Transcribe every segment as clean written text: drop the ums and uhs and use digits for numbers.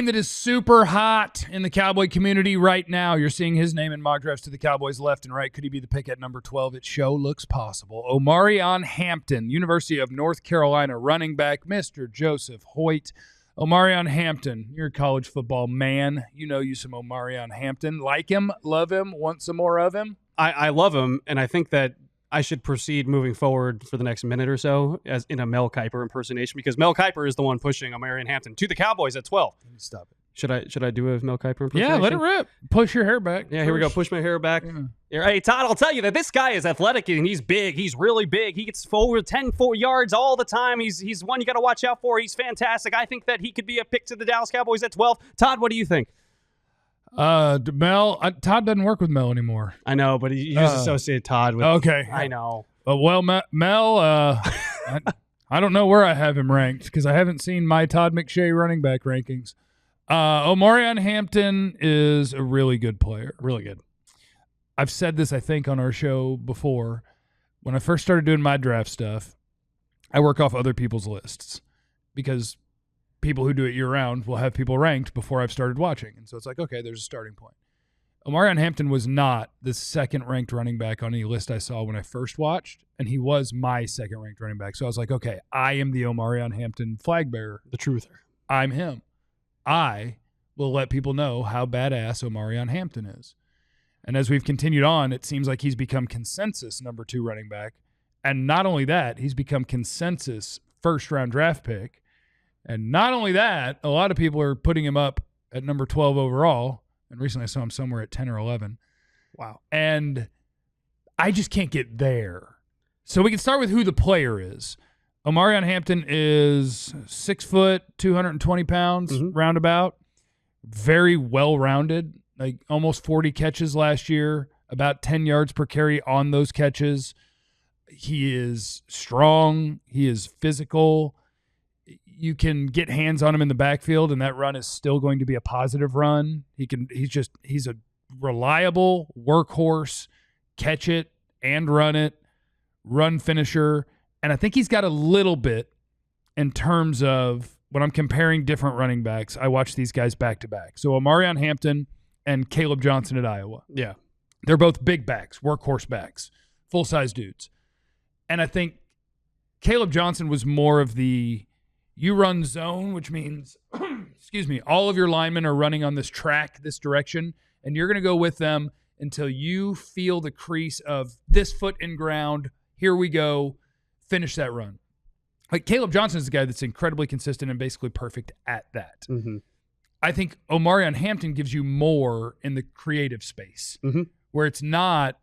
name that is super hot in the Cowboy community right now. You're seeing his name in mock drafts to the Cowboys left and right. Could he be the pick at number 12? It show looks possible. Omarion Hampton, University of North Carolina running back, Mr. Joseph Hoyt. Omarion Hampton, you're a college football man. You know you some Omarion Hampton. Like him, love him, want some more of him? I love him, and I think that I should proceed moving forward for the next minute or so as in a Mel Kiper impersonation, because Mel Kiper is the one pushing Omarion Hampton to the Cowboys at 12. Stop it. Should I do a Mel Kiper impersonation? Yeah, let it rip. Push your hair back. Yeah, here we go. Push my hair back. Yeah. Hey, Todd, I'll tell you that this guy is athletic and he's big. He's really big. He gets forward 10 yards all the time. He's one you got to watch out for. He's fantastic. I think that he could be a pick to the Dallas Cowboys at 12. Todd, what do you think? Mel, Todd doesn't work with Mel anymore. I know, but you just associate Todd with. Okay, I know. Well, Mel, I don't know where I have him ranked because I haven't seen my Todd McShay running back rankings. Omarion Hampton is a really good player. Really good. I've said this, I think, on our show before. When I first started doing my draft stuff, I work off other people's lists because people who do it year-round will have people ranked before I've started watching. And so it's like, okay, there's a starting point. Omarion Hampton was not the second-ranked running back on any list I saw when I first watched, and he was my second-ranked running back. So I was like, okay, I am the Omarion Hampton flag bearer. The truther. I'm him. I will let people know how badass Omarion Hampton is. And as we've continued on, it seems like he's become consensus number 2 running back. And not only that, he's become consensus first-round draft pick. And not only that, a lot of people are putting him up at number 12 overall. And recently I saw him somewhere at 10 or 11. Wow. And I just can't get there. So we can start with who the player is. Omarion Hampton is 6 foot, 220 pounds, roundabout. Very well-rounded, like almost 40 catches last year, about 10 yards per carry on those catches. He is strong. He is physical. You can get hands on him in the backfield, and that run is still going to be a positive run. He's a reliable workhorse, catch it and run finisher. And I think he's got a little bit in terms of when I'm comparing different running backs, I watch these guys back to back. So Omarion Hampton and Caleb Johnson at Iowa. Yeah. They're both big backs, workhorse backs, full-size dudes. And I think Caleb Johnson was more of the you run zone, which means, excuse me, all of your linemen are running on this track, this direction, and you're going to go with them until you feel the crease of this foot in ground. Here we go. Finish that run. Like Caleb Johnson is the guy that's incredibly consistent and basically perfect at that. I think Omarion Hampton gives you more in the creative space where it's not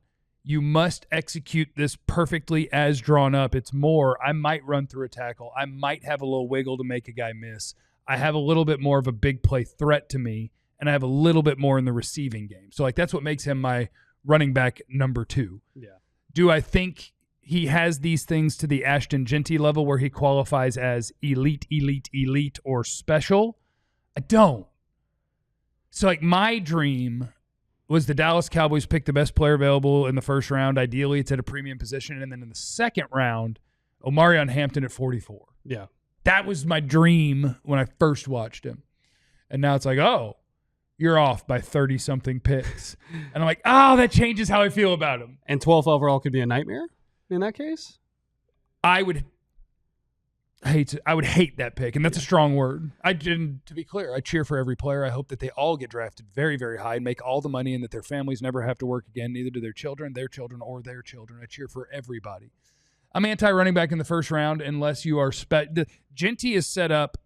you must execute this perfectly as drawn up. It's more, I might run through a tackle. I might have a little wiggle to make a guy miss. I have a little bit more of a big play threat to me, and I have a little bit more in the receiving game. So, like, that's what makes him my running back number 2. Yeah. Do I think he has these things to the Ashton Jeanty level where he qualifies as elite, or special? I don't. So, like, my dream was the Dallas Cowboys pick the best player available in the first round. Ideally, it's at a premium position. And then in the second round, Omarion Hampton at 44. Yeah. That was my dream when I first watched him. And now it's like, oh, you're off by 30-something picks. And I'm like, oh, that changes how I feel about him. And 12th overall could be a nightmare in that case? I would hate that pick, and that's a strong word. To be clear, I cheer for every player. I hope that they all get drafted very, very high and make all the money and that their families never have to work again, neither do their children, or their children. I cheer for everybody. I'm anti-running back in the first round unless you are Jeanty is set up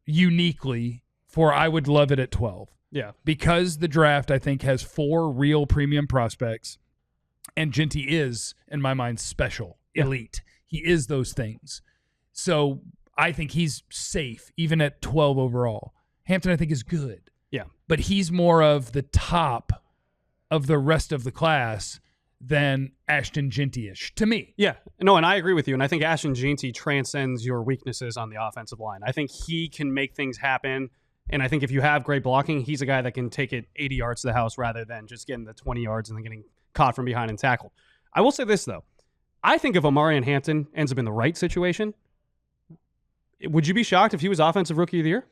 uniquely for I would love it at 12. Yeah. Because the draft, I think, has 4 real premium prospects, and Jeanty is, in my mind, special, elite. He is those things. So I think he's safe, even at 12 overall. Hampton, I think, is good. Yeah. But he's more of the top of the rest of the class than Ashton Jeanty-ish, to me. Yeah. No, and I agree with you. And I think Ashton Jeanty transcends your weaknesses on the offensive line. I think he can make things happen. And I think if you have great blocking, he's a guy that can take it 80 yards to the house rather than just getting the 20 yards and then getting caught from behind and tackled. I will say this, though. I think if Omarion Hampton ends up in the right situation, would you be shocked if he was Offensive Rookie of the Year?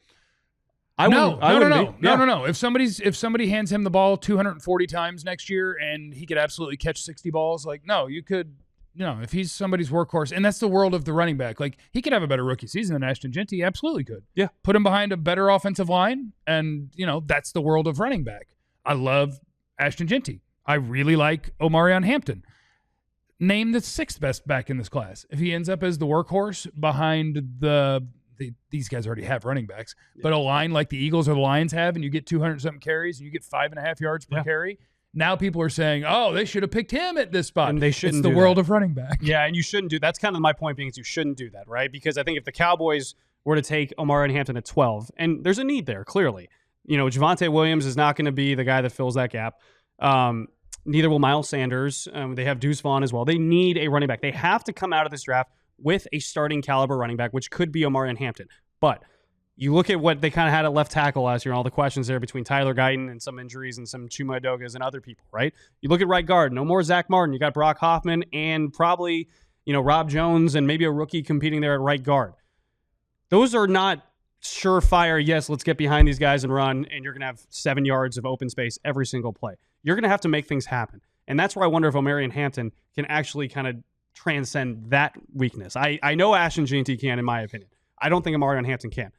No. If somebody hands him the ball 240 times next year and he could absolutely catch 60 balls, like, no, you could, if he's somebody's workhorse, and that's the world of the running back. Like, he could have a better rookie season than Ashton Jeanty. He absolutely could. Yeah. Put him behind a better offensive line, and, that's the world of running back. I love Ashton Jeanty. I really like Omarion Hampton. Name the sixth best back in this class. If he ends up as the workhorse behind these guys already have running backs, but a line like the Eagles or the Lions have, and you get 200-something carries, and you get 5.5 yards per carry, now people are saying, oh, they should have picked him at this spot. And they shouldn't. It's the world of running back. Yeah, and you shouldn't do. That's kind of my point being is you shouldn't do that, right? Because I think if the Cowboys were to take Omarion Hampton at 12, and there's a need there, clearly. Javonte Williams is not going to be the guy that fills that gap. Neither will Miles Sanders. They have Deuce Vaughn as well. They need a running back. They have to come out of this draft with a starting caliber running back, which could be Omarion Hampton. But you look at what they kind of had at left tackle last year and all the questions there between Tyler Guyton and some injuries and some Chuma Edogas and other people, right? You look at right guard, no more Zach Martin. You got Brock Hoffman and probably, Rob Jones and maybe a rookie competing there at right guard. Those are not surefire, yes, let's get behind these guys and run, and you're going to have 7 yards of open space every single play. You're going to have to make things happen. And that's where I wonder if Omarion Hampton can actually kind of transcend that weakness. I know Ashton Jeanty can, in my opinion. I don't think Omarion Hampton can.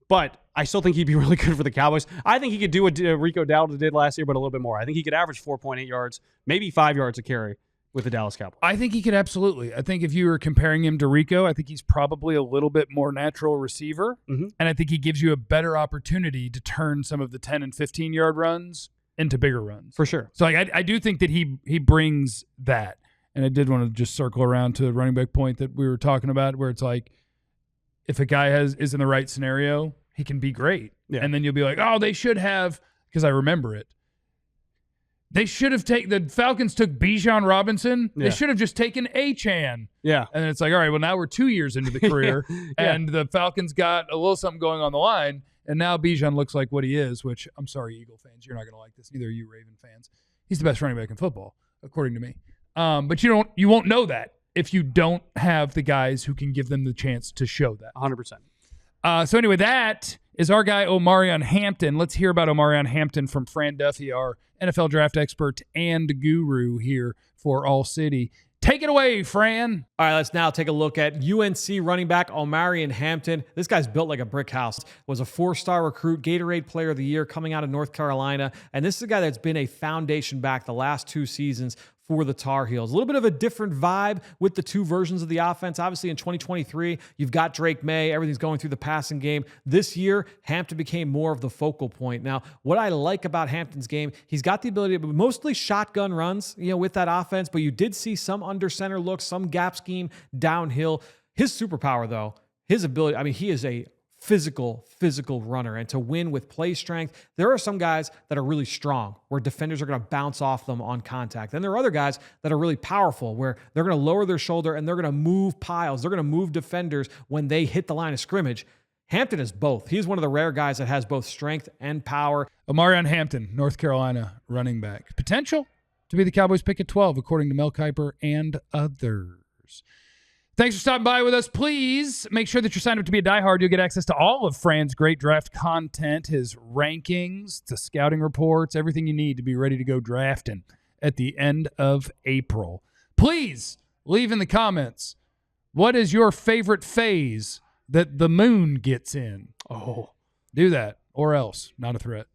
But I still think he'd be really good for the Cowboys. I think he could do what Rico Dowdle did last year, but a little bit more. I think he could average 4.8 yards, maybe 5 yards a carry with the Dallas Cowboys. I think he could absolutely. I think if you were comparing him to Rico, I think he's probably a little bit more natural receiver. Mm-hmm. And I think he gives you a better opportunity to turn some of the 10 and 15-yard runs into bigger runs. For sure. So I do think that he brings that. And I did want to just circle around to the running back point that we were talking about, where it's like, if a guy is in the right scenario, he can be great. Yeah. And then you'll be like, oh, they should have, because I remember it. They should have the Falcons took Bijan Robinson. Yeah. They should have just taken Achane. Yeah. And it's like, all right, well, now we're 2 years into the career, and the Falcons got a little something going on the line, and now Bijan looks like what he is, which, I'm sorry, Eagle fans, you're not going to like this. Neither are you, Raven fans. He's the best running back in football, according to me. But you won't know that if you don't have the guys who can give them the chance to show that. 100%. So anyway, that is our guy Omarion Hampton. Let's hear about Omarion Hampton from Fran Duffy, our NFL draft expert and guru here for All City. Take it away, Fran. All right, let's now take a look at UNC running back Omarion Hampton. This guy's built like a brick house. Was a 4-star recruit, Gatorade Player of the Year coming out of North Carolina. And this is a guy that's been a foundation back the last 2 seasons for the Tar Heels. A little bit of a different vibe with the 2 versions of the offense. Obviously, in 2023, you've got Drake May. Everything's going through the passing game. This year, Hampton became more of the focal point. Now, what I like about Hampton's game, he's got the ability to mostly shotgun runs, with that offense, but you did see some under center looks, some gap scheme downhill. His superpower, though, his ability, he is a physical runner, and to win with play strength. There are some guys that are really strong where defenders are going to bounce off them on contact. Then there are other guys that are really powerful where they're going to lower their shoulder and they're going to move piles. They're going to move defenders when they hit the line of scrimmage. Hampton is both. He's one of the rare guys that has both strength and power. Omarion Hampton, North Carolina running back. Potential to be the Cowboys pick at 12, according to Mel Kiper and others. Thanks for stopping by with us. Please make sure that you're signed up to be a diehard. You'll get access to all of Fran's great draft content, his rankings, the scouting reports, everything you need to be ready to go drafting at the end of April. Please leave in the comments, what is your favorite phase that the moon gets in? Oh, do that, or else. Not a threat.